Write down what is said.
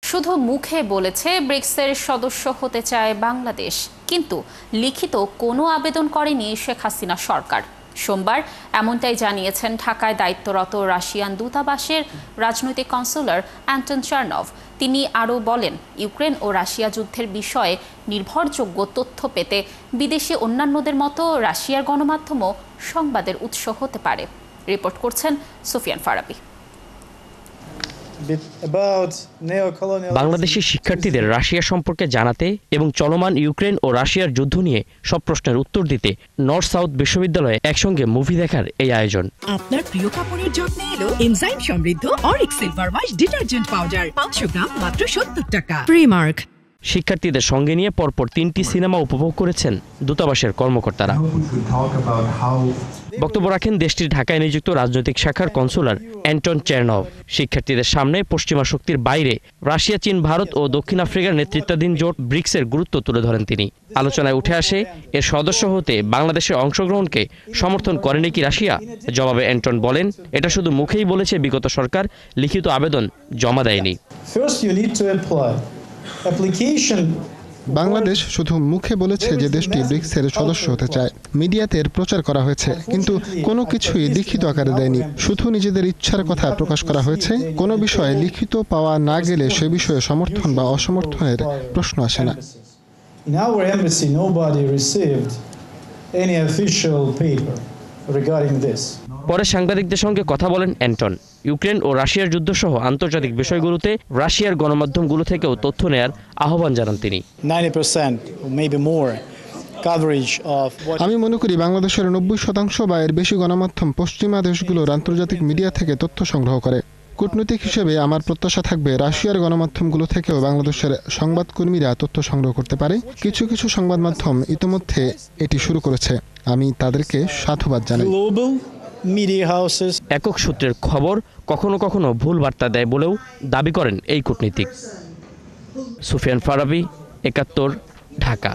শুধু মুখে বলেছে ব্রিক্সের সদস্য হতে চায় বাংলাদেশ, কিন্তু লিখিত কোনো আবেদন করেনি শেখ হাসিনা সরকার। সোমবার এমনটাই জানিয়েছেন ঢাকায় দায়িত্বরত রাশিয়ান দূতাবাসের রাজনৈতিক কনসুলার অ্যান্টন চার্নভ। তিনি আরও বলেন, ইউক্রেন ও রাশিয়া যুদ্ধের বিষয়ে নির্ভরযোগ্য তথ্য পেতে বিদেশি অন্যান্যদের মতো রাশিয়ার গণমাধ্যমও সংবাদের উৎস হতে পারে। রিপোর্ট করছেন সুফিয়ান ফারাবি। বাংলাদেশি শিক্ষার্থীদের রাশিয়া সম্পর্কে জানাতে এবং চলমান ইউক্রেন ও রাশিয়ার যুদ্ধ নিয়ে সব প্রশ্নের উত্তর দিতে নর্থ সাউথ বিশ্ববিদ্যালয়ে একসঙ্গে মুভি দেখার এই আয়োজন। আপনার প্রিয় কাপড়ের যত্নে এলো এনজাইম সমৃদ্ধ Arik silver wash detergent powder 500 গ্রাম মাত্র 70 টাকা। প্রিমার্ক। শিক্ষার্থীদের সঙ্গে নিয়ে পরপর 3টি সিনেমা উপভোগ করেছেন দূতাবাসের কর্মকর্তারা। বক্তব্য রাখেন দেশটির ঢাকায় নিযুক্ত রাজনৈতিক শাখার কনসুলার অ্যান্টন চার্নভ। শিক্ষার্থীদের সামনে পশ্চিমা শক্তির বাইরে রাশিয়া, চীন, ভারত ও দক্ষিণ আফ্রিকার নেতৃত্বাধীন জোট ব্রিক্সের গুরুত্ব তুলে ধরেন তিনি। আলোচনায় উঠে আসে, এর সদস্য হতে বাংলাদেশের অংশগ্রহণকে সমর্থন করেনি কি রাশিয়া? জবাবে অ্যান্টন বলেন, এটা শুধু মুখেই বলেছে বিগত সরকার, লিখিত আবেদন জমা দেয়নি। বাংলাদেশ শুধু মুখে বলেছে যে দেশটি ব্রিক্সের সদস্য হতে চায়। মিডিয়াতে এর প্রচার করা হয়েছে, কিন্তু কোনো কিছুই লিখিত আকারে দেয়নি। শুধু নিজেদের ইচ্ছার কথা প্রকাশ করা হয়েছে। কোনো বিষয়ে লিখিত পাওয়া না গেলে সে বিষয়ে সমর্থন বা অসমর্থনের প্রশ্ন আসে না। পরে সাংবাদিকদের সঙ্গে কথা বলেন অ্যান্টন। ইউক্রেন ও রাশিয়ার যুদ্ধ সহ আন্তর্জাতিক বিষয়গুলোতে রাশিয়ার গণমাধ্যমগুলো থেকেও তথ্য নেয়ার আহ্বান জানান তিনি। আমি মনে করি বাংলাদেশের 90% বা এর বেশি গণমাধ্যম পশ্চিমা দেশগুলোর আন্তর্জাতিক মিডিয়া থেকে তথ্য সংগ্রহ করে। কূটনৈতিক হিসেবে আমার প্রত্যাশা থাকবে রাশিয়ার গণমাধ্যমগুলো থেকেও বাংলাদেশের সংবাদকর্মীরা তথ্য সংগ্রহ করতে পারে। কিছু কিছু সংবাদ মাধ্যম ইতিমধ্যে এটি শুরু করেছে। আমি তাদেরকে সাধুবাদ জানাই। একক সূত্রের খবর কখনো কখনো ভুল বার্তা দেয় বলেও দাবি করেন এই কূটনীতিক। সুফিয়ান ফারাবি, ৭১, ঢাকা।